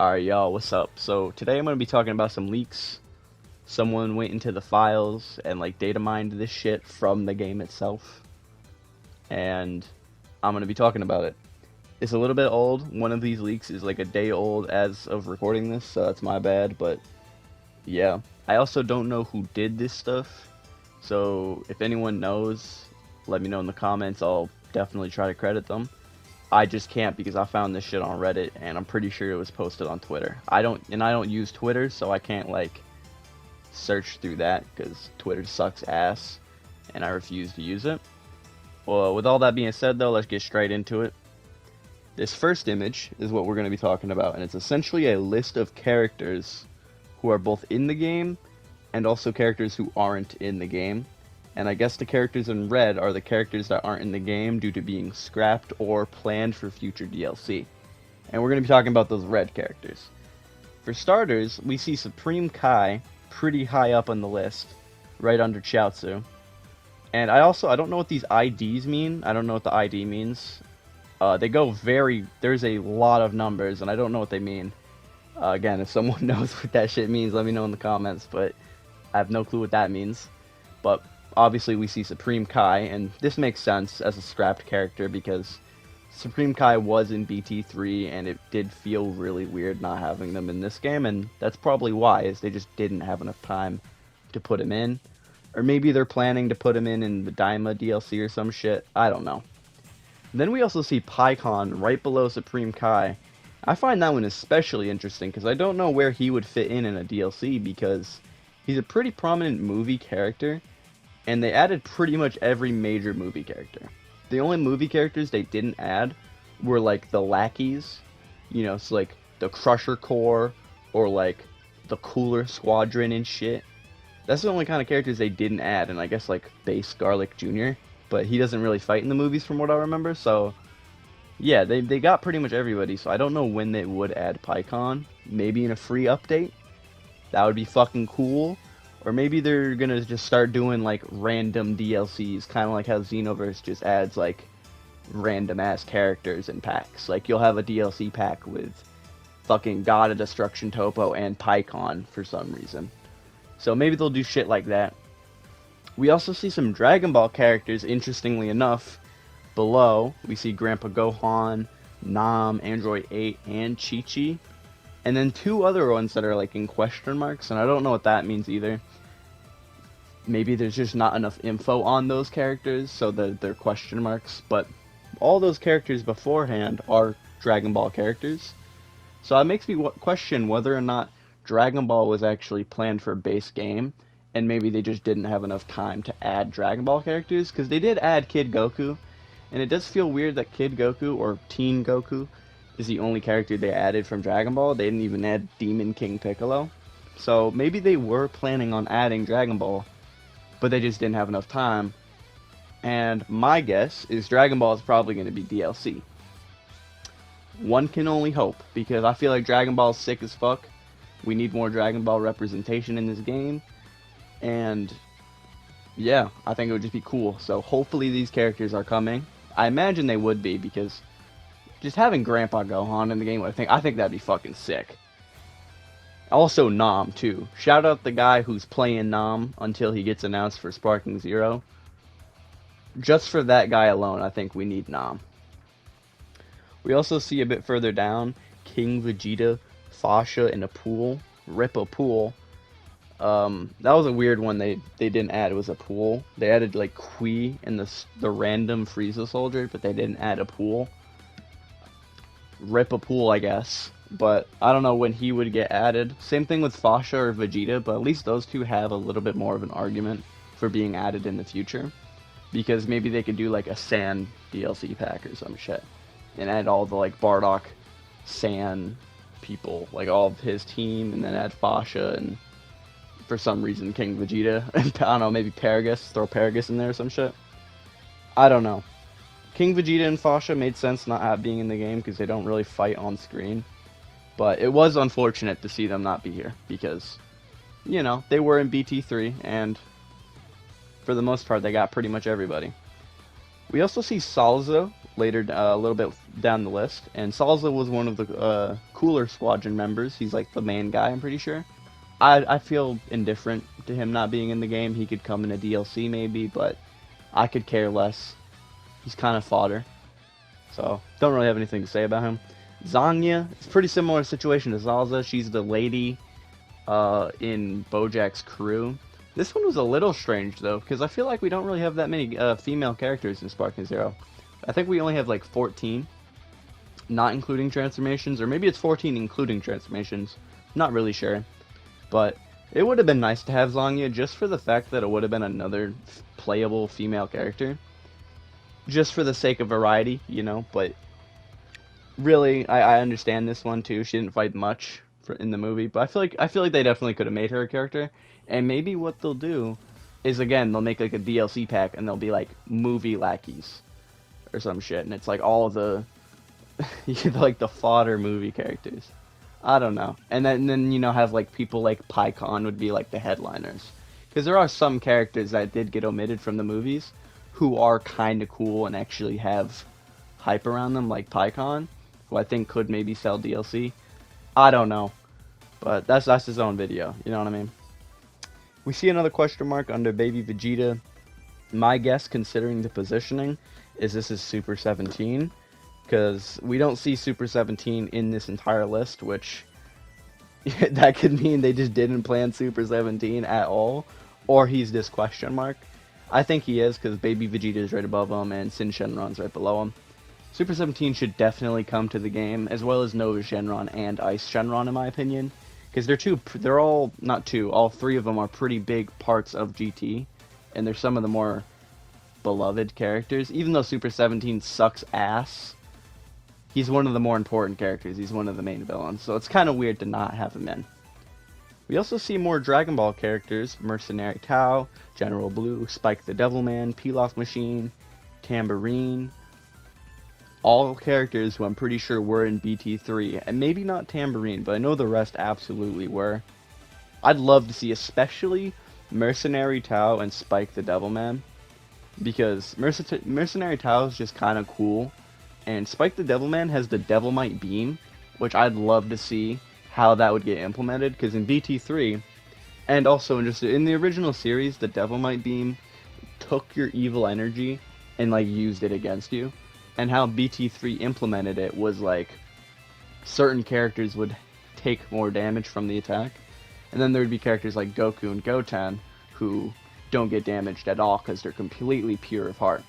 Alright, y'all, what's up? So, today I'm going to be talking about some leaks. Someone went into the files and, data mined this shit from the game itself. And I'm going to be talking about it. It's a little bit old. One of these leaks is, a day old as of recording this, so that's my bad, but yeah. I also don't know who did this stuff. So, if anyone knows, let me know in the comments. I'll definitely try to credit them. I just can't because I found this shit on Reddit and I'm pretty sure it was posted on Twitter. I don't use Twitter, so I can't search through that because Twitter sucks ass and I refuse to use it. Well, with all that being said though, let's get straight into it. This first image is what we're going to be talking about, and it's essentially a list of characters who are both in the game and also characters who aren't in the game. And I guess the characters in red are the characters that aren't in the game due to being scrapped or planned for future DLC. And we're going to be talking about those red characters. For starters, we see Supreme Kai pretty high up on the list, right under Chiaotzu. And I don't know what these IDs mean. I don't know what the ID means. There's a lot of numbers, and I don't know what they mean. Again, if someone knows what that shit means, let me know in the comments, but I have no clue what that means. But obviously we see Supreme Kai, and this makes sense as a scrapped character because Supreme Kai was in BT3 and it did feel really weird not having them in this game, and that's probably why, is they just didn't have enough time to put him in. Or maybe they're planning to put him in the Daima DLC or some shit, I don't know. Then we also see Pikkon right below Supreme Kai. I find that one especially interesting because I don't know where he would fit in a DLC because he's a pretty prominent movie character. And they added pretty much every major movie character. The only movie characters they didn't add were the lackeys, so the Crusher Corps or the Cooler Squadron and shit. That's the only kind of characters they didn't add, and I guess Base Garlic Jr. But he doesn't really fight in the movies from what I remember, so yeah, they got pretty much everybody, so I don't know when they would add Pikkon. Maybe in a free update? That would be fucking cool. Or maybe they're gonna just start doing random DLCs, kind of like how Xenoverse just adds random ass characters in packs. You'll have a DLC pack with fucking God of Destruction Topo and Pikkon for some reason. So maybe they'll do shit like that. We also see some Dragon Ball characters, interestingly enough. Below, we see Grandpa Gohan, Nam, Android 8, and Chi-Chi. And then two other ones that are in question marks, and I don't know what that means either. Maybe there's just not enough info on those characters, so they're question marks. But all those characters beforehand are Dragon Ball characters. So it makes me question whether or not Dragon Ball was actually planned for base game, and maybe they just didn't have enough time to add Dragon Ball characters, because they did add Kid Goku, and it does feel weird that Kid Goku, or Teen Goku, is the only character they added from Dragon Ball. They didn't even add Demon King Piccolo. So maybe they were planning on adding Dragon Ball, but they just didn't have enough time. And my guess is Dragon Ball is probably going to be DLC. One can only hope, because I feel like Dragon Ball is sick as fuck. We need more Dragon Ball representation in this game. And yeah, I think it would just be cool. So hopefully these characters are coming. I imagine they would be, because just having Grandpa Gohan in the game, I think that'd be fucking sick. Also Nam, too. Shout out the guy who's playing Nam until he gets announced for Sparking Zero. Just for that guy alone, I think we need Nam. We also see a bit further down, King Vegeta, Fasha, and Appule. Rip Appule. That was a weird one they didn't add. It was Appule. They added Kui and the random Frieza soldier, but they didn't add Appule. Rip Appule, I guess. But I don't know when he would get added. Same thing with Fasha or Vegeta, but at least those two have a little bit more of an argument for being added in the future. Because maybe they could do a Sand DLC pack or some shit. And add all the Bardock Sand people, all of his team, and then add Fasha and for some reason King Vegeta. I don't know, maybe Paragus, throw Paragus in there or some shit. I don't know. King Vegeta and Fasha made sense not being in the game because they don't really fight on screen. But it was unfortunate to see them not be here because, they were in BT3 and for the most part they got pretty much everybody. We also see Salza later, a little bit down the list, and Salza was one of the cooler squadron members. He's like the main guy, I'm pretty sure. I feel indifferent to him not being in the game. He could come in a DLC maybe, but I could care less. He's kind of fodder, so don't really have anything to say about him. Zangya, it's a pretty similar situation to Salza. She's the lady in Bojack's crew. This one was a little strange though, because I feel like we don't really have that many female characters in Sparking Zero. I think we only have like 14, not including transformations, or maybe it's 14 including transformations. Not really sure, but it would have been nice to have Zangya just for the fact that it would have been another playable female character, just for the sake of variety, you know. But really, I understand this one too. She didn't fight much in the movie, but I feel like they definitely could have made her a character. And maybe what they'll do is, again, they'll make like a DLC pack and they'll be like movie lackeys or some shit, and it's like all of the like the fodder movie characters. I don't know. And then you know, have like people like Pikkon would be like the headliners, because there are some characters that did get omitted from the movies who are kind of cool and actually have hype around them, like Pikkon, who I think could maybe sell DLC. I don't know, but that's his own video, you know what I mean? We see another question mark under Baby Vegeta. My guess, considering the positioning, is this is Super 17, because we don't see Super 17 in this entire list, which that could mean they just didn't plan Super 17 at all, or he's this question mark. I think he is, because Baby Vegeta is right above him and Sin Shenron's right below him. Super 17 should definitely come to the game, as well as Nova Shenron and Ice Shenron, in my opinion. Because they're all, not two, all three of them are pretty big parts of GT, and they're some of the more beloved characters. Even though Super 17 sucks ass, he's one of the more important characters. He's one of the main villains, so it's kind of weird to not have him in. We also see more Dragon Ball characters: Mercenary Tao, General Blue, Spike the Devilman, Pilaf Machine, Tambourine. All characters who I'm pretty sure were in BT3, and maybe not Tambourine, but I know the rest absolutely were. I'd love to see especially Mercenary Tao and Spike the Devilman, because Mercenary Tao is just kind of cool, and Spike the Devilman has the Devilmite Beam, which I'd love to see how that would get implemented, because in BT3, and also in the original series, the Devilmite Beam took your evil energy and like used it against you. And how BT3 implemented it was like certain characters would take more damage from the attack, and then there would be characters like Goku and Goten who don't get damaged at all because they're completely pure of heart.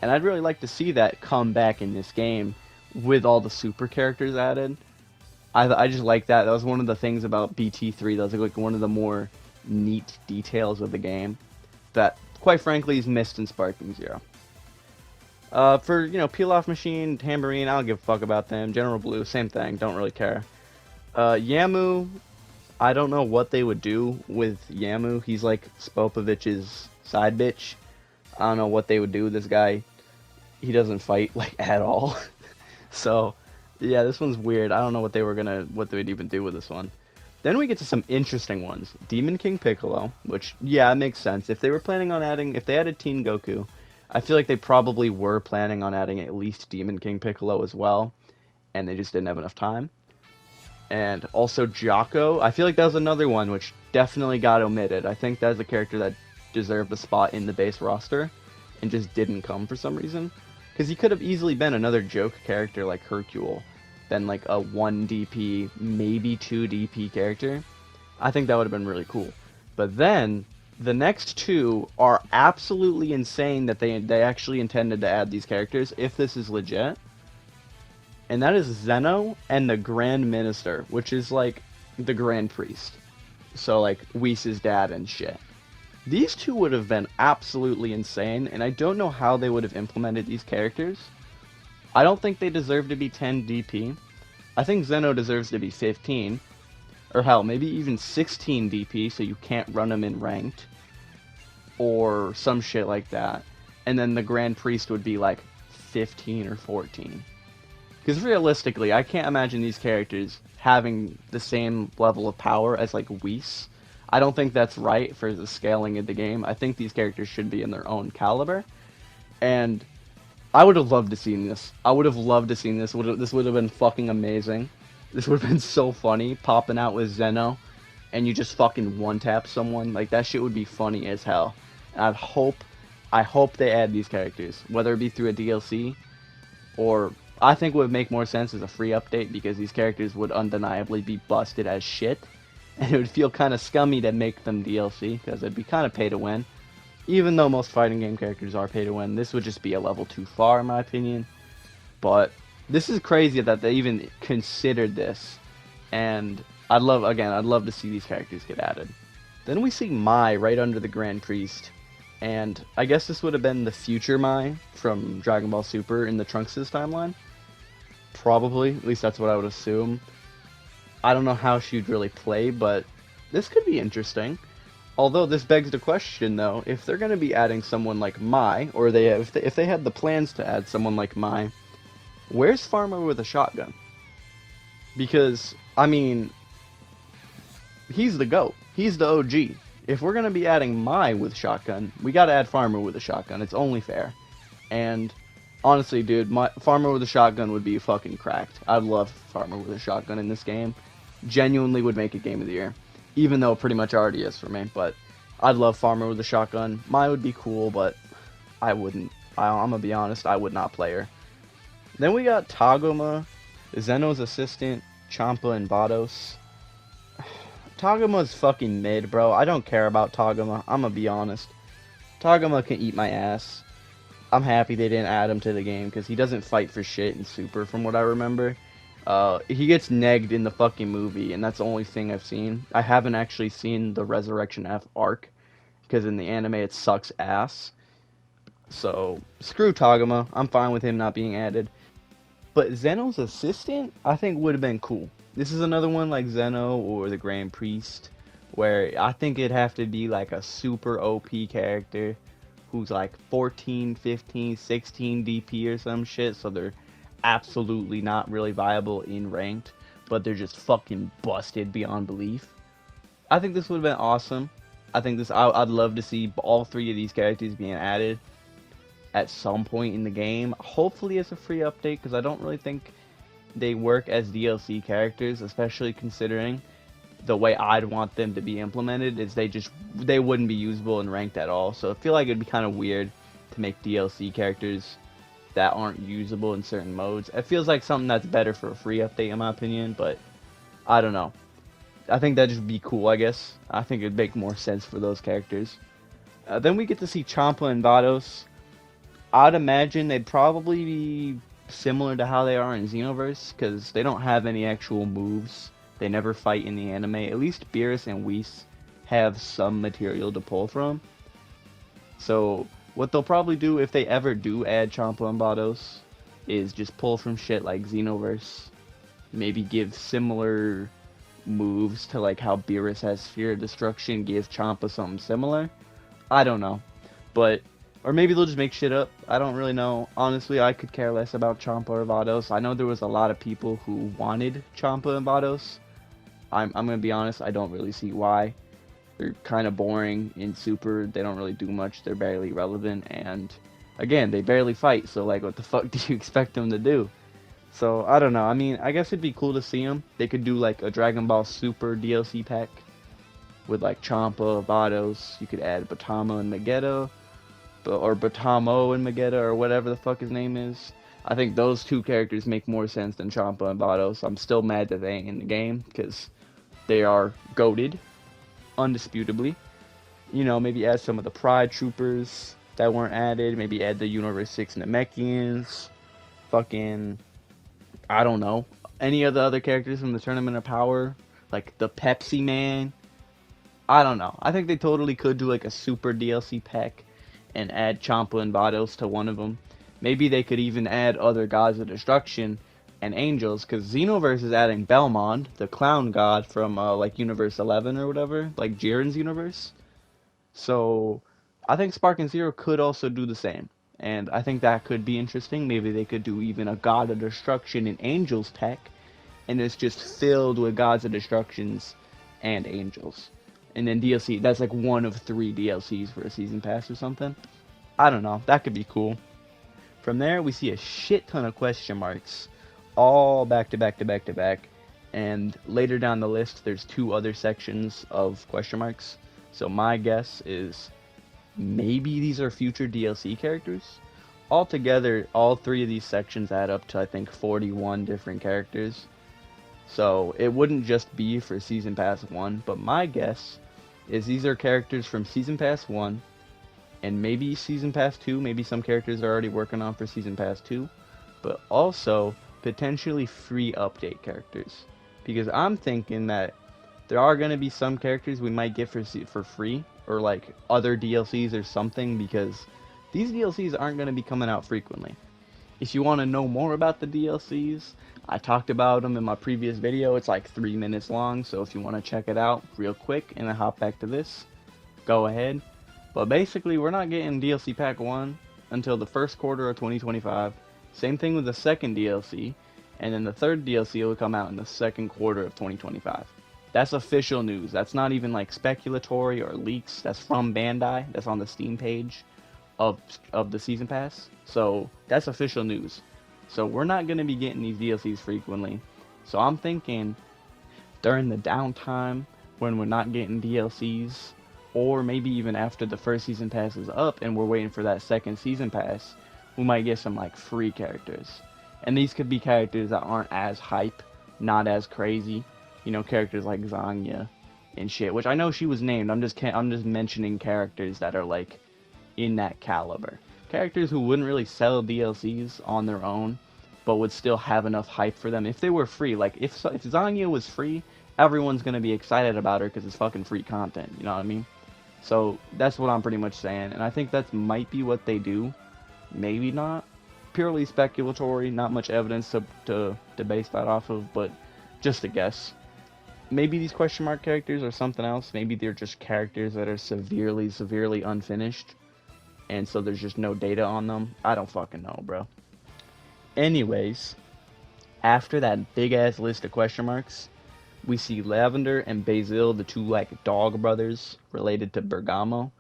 And I'd really like to see that come back in this game with all the super characters added. I just like that. That was one of the things about BT3 that was like one of the more neat details of the game that, quite frankly, is missed in Sparking Zero. For, you know, Pilaf Machine, Tambourine, I don't give a fuck about them. General Blue, same thing, don't really care. Yamu, I don't know what they would do with Yamu. He's like Spopovich's side bitch. I don't know what they would do with this guy. He doesn't fight, like, at all. So, yeah, this one's weird. I don't know what they would even do with this one. Then we get to some interesting ones. Demon King Piccolo, which, yeah, it makes sense. If they added Teen Goku, I feel like they probably were planning on adding at least Demon King Piccolo as well, and they just didn't have enough time. And also Jaco, I feel like that was another one which definitely got omitted. I think that's a character that deserved a spot in the base roster, and just didn't come for some reason. Because he could have easily been another joke character like Hercule, been like a 1 DP, maybe 2 DP character. I think that would have been really cool. But then the next two are absolutely insane that they actually intended to add these characters, if this is legit. And that is Zeno and the Grand Minister, which is like the Grand Priest. So like Whis' dad and shit. These two would have been absolutely insane, and I don't know how they would have implemented these characters. I don't think they deserve to be 10 DP. I think Zeno deserves to be 15. Or hell, maybe even 16 DP, so you can't run them in ranked. Or some shit like that. And then the Grand Priest would be like 15 or 14. Because realistically, I can't imagine these characters having the same level of power as like Whis. I don't think that's right for the scaling of the game. I think these characters should be in their own caliber. And I would have loved to seen this. I would have loved to seen this. This would have been fucking amazing. This would have been so funny, popping out with Zeno, and you just fucking one-tap someone. Like, that shit would be funny as hell. And I hope they add these characters, whether it be through a DLC, or I think would make more sense as a free update, because these characters would undeniably be busted as shit, and it would feel kind of scummy to make them DLC, because it'd be kind of pay to win. Even though most fighting game characters are pay to win, this would just be a level too far in my opinion. But this is crazy that they even considered this, and I'd love to see these characters get added. Then we see Mai right under the Grand Priest, and I guess this would have been the future Mai from Dragon Ball Super in the Trunks' timeline. Probably, at least that's what I would assume. I don't know how she'd really play, but this could be interesting. Although this begs the question, though, if they're going to be adding someone like Mai, or if they had the plans to add someone like Mai, where's Farmer with a shotgun? Because, I mean, he's the GOAT. He's the OG. If we're going to be adding Mai with shotgun, we got to add Farmer with a shotgun. It's only fair. And honestly, dude, Farmer with a shotgun would be fucking cracked. I'd love Farmer with a shotgun in this game. Genuinely would make it Game of the Year. Even though it pretty much already is for me, but I'd love Farmer with a shotgun. Mai would be cool, but I wouldn't. I'm gonna be honest, I would not play her. Then we got Tagoma, Zeno's assistant, Champa, and Vados. Tagoma's fucking mid, bro. I don't care about Tagoma. I'm gonna be honest. Tagoma can eat my ass. I'm happy they didn't add him to the game, because he doesn't fight for shit in Super, from what I remember. He gets negged in the fucking movie, and that's the only thing I've seen. I haven't actually seen the Resurrection F arc, because in the anime it sucks ass. So, screw Tagoma. I'm fine with him not being added. But Zeno's assistant, I think would have been cool. This is another one like Zeno or the Grand Priest, where I think it'd have to be like a super OP character who's like 14, 15, 16 DP or some shit, so they're absolutely not really viable in ranked, but they're just fucking busted beyond belief. I think this would have been awesome. I'd love to see all three of these characters being added at some point in the game. Hopefully as a free update, because I don't really think they work as DLC characters, especially considering the way I'd want them to be implemented is they wouldn't be usable in ranked at all. So I feel like it'd be kind of weird to make DLC characters that aren't usable in certain modes. It feels like something that's better for a free update in my opinion, but I don't know. I think that'd just be cool, I guess. I think it'd make more sense for those characters. Then we get to see Champa and Vados. I'd imagine they'd probably be similar to how they are in Xenoverse, because they don't have any actual moves. They never fight in the anime. At least Beerus and Whis have some material to pull from. So what they'll probably do if they ever do add Champa and Vados is just pull from shit like Xenoverse. Maybe give similar moves to like how Beerus has Sphere of Destruction, give Champa something similar. I don't know. Or maybe they'll just make shit up. I don't really know. Honestly, I could care less about Champa or Vados. I know there was a lot of people who wanted Champa and Vados. I'm gonna be honest, I don't really see why. They're kind of boring in Super. They don't really do much. They're barely relevant, and again, they barely fight. So like, what the fuck do you expect them to do? So I don't know. I mean, I guess it'd be cool to see them. They could do like a Dragon Ball Super DLC pack with like Champa, Vados. You could add Batama and Vegeta, or Batamo and Vegeta, or whatever the fuck his name is. I think those two characters make more sense than Champa and Vados. I'm still mad that they ain't in the game, because they are goated. Undisputably. You know, maybe add some of the Pride Troopers that weren't added. Maybe add the Universe 6 Namekians. Fucking, I don't know. Any of the other characters from the Tournament of Power. Like the Pepsi Man. I don't know. I think they totally could do like a super DLC pack and add Champa and Vados to one of them. Maybe they could even add other Gods of Destruction and Angels, because Xenoverse is adding Belmond, the clown god from like Universe 11 or whatever, like Jiren's universe. So I think Spark and Zero could also do the same, and I think that could be interesting. Maybe they could do even a God of Destruction and Angels tech, and it's just filled with Gods of Destructions and Angels. And then DLC, that's like one of 3 DLCs for a season pass or something. I don't know, that could be cool. From there, we see a shit ton of question marks, all back to back to back to back. And later down the list, there's 2 other sections of question marks. So my guess is maybe these are future DLC characters. Altogether, all 3 of these sections add up to, I think, 41 different characters. So it wouldn't just be for Season Pass 1, but my guess is these are characters from Season Pass 1, and maybe Season Pass 2, maybe some characters are already working on for Season Pass 2, but also potentially free update characters. Because I'm thinking that there are going to be some characters we might get for free, or like other DLCs or something, because these DLCs aren't going to be coming out frequently. If you want to know more about the DLCs, I talked about them in my previous video. It's like 3 minutes long, so if you want to check it out real quick and then hop back to this, go ahead. But basically, we're not getting DLC Pack 1 until the first quarter of 2025. Same thing with the second DLC, and then the third DLC will come out in the second quarter of 2025. That's official news. That's not even like speculatory or leaks. That's from Bandai. That's on the Steam page of the Season Pass. So that's official news. So we're not going to be getting these DLCs frequently. So I'm thinking during the downtime when we're not getting DLCs, or maybe even after the first Season Pass is up and we're waiting for that second Season Pass, we might get some like free characters. And these could be characters that aren't as hype, not as crazy. You know, characters like Zangya and shit, which I know she was named. I'm just mentioning characters that are like in that caliber. Characters who wouldn't really sell DLCs on their own, but would still have enough hype for them if they were free. Like if Zangya was free, everyone's gonna be excited about her because it's fucking free content. You know what I mean? So that's what I'm pretty much saying, and I think that might be what they do. Maybe not. Purely speculatory, not much evidence to base that off of, but just a guess. Maybe these question mark characters are something else. Maybe they're just characters that are severely unfinished, and so there's just no data on them. I don't fucking know, bro. Anyways, after that big ass list of question marks, we see Lavender and Basil, the 2 like dog brothers related to Bergamo.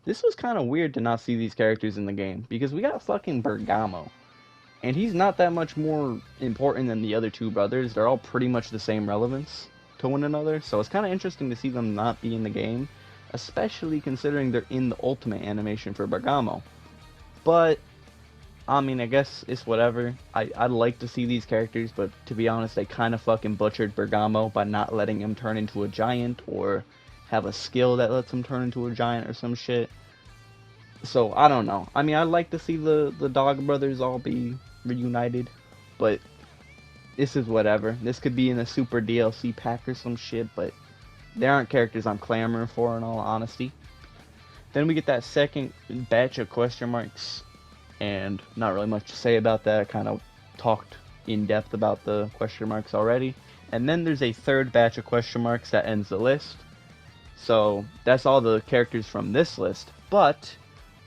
This was kind of weird to not see these characters in the game, because we got fucking Bergamo, and he's not that much more important than the other 2 brothers. They're all pretty much the same relevance to one another, so it's kind of interesting to see them not be in the game, especially considering they're in the ultimate animation for Bergamo. But I mean, I guess it's whatever. I'd like to see these characters, but to be honest, they kind of fucking butchered Bergamo by not letting him turn into a giant, or have a skill that lets him turn into a giant or some shit. So, I don't know. I mean, I'd like to see the Dog Brothers all be reunited, but this is whatever. This could be in a super DLC pack or some shit, but they aren't characters I'm clamoring for, in all honesty. Then we get that second batch of question marks, and not really much to say about that. I kind of talked in depth about the question marks already. And then there's a third batch of question marks that ends the list. So that's all the characters from this list, but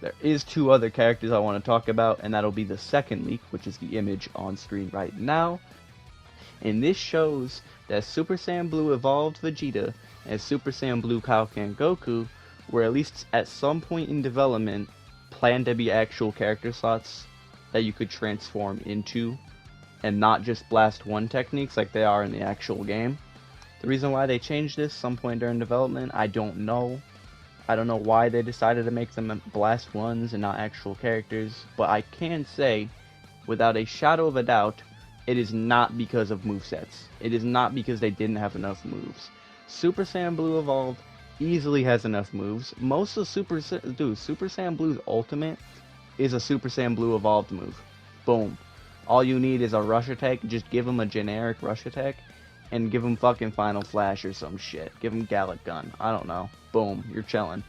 there is 2 other characters I want to talk about, and that'll be the second leak, which is the image on screen right now. And this shows that Super Saiyan Blue Evolved Vegeta and Super Saiyan Blue Kaioken Goku were, at least at some point in development, planned to be actual character slots that you could transform into, and not just Blast 1 techniques like they are in the actual game. The reason why they changed this some point during development, I don't know. I don't know why they decided to make them Blast 1s and not actual characters, but I can say, without a shadow of a doubt, it is not because of movesets. It is not because they didn't have enough moves. Super Saiyan Blue Evolved easily has enough moves. Most of Super Saiyan Blue's ultimate is a Super Saiyan Blue Evolved move. Boom. All you need is a rush attack. Just give him a generic rush attack, and give him fucking Final Flash or some shit. Give him Gallic Gun. I don't know. Boom. You're chilling.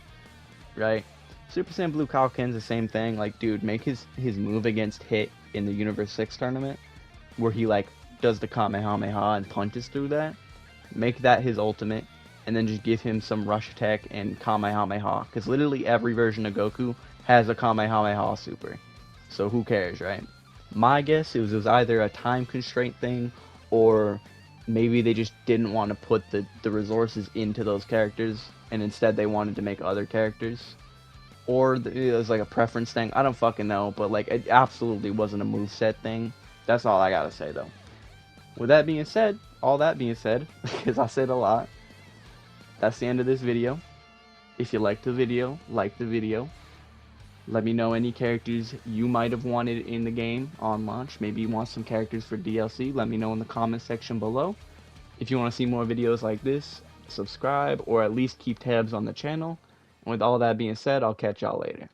Right? Super Saiyan Blue Kaioken's the same thing. Like, dude, make his move against Hit in the Universe 6 tournament, where he, like, does the Kamehameha and punches through that. Make that his ultimate, and then just give him some rush attack and Kamehameha. Because literally every version of Goku has a Kamehameha super. So who cares, right? My guess it was either a time constraint thing, or maybe they just didn't want to put the resources into those characters, and instead they wanted to make other characters. or it was like a preference thing. I don't fucking know, but like it absolutely wasn't a moveset thing. That's all I gotta say though. With that being said, all that being said, because I said a lot, that's the end of this video. If you liked the video, like the video. Let me know any characters you might have wanted in the game on launch. Maybe you want some characters for DLC. Let me know in the comment section below. If you want to see more videos like this, subscribe or at least keep tabs on the channel. And with all that being said, I'll catch y'all later.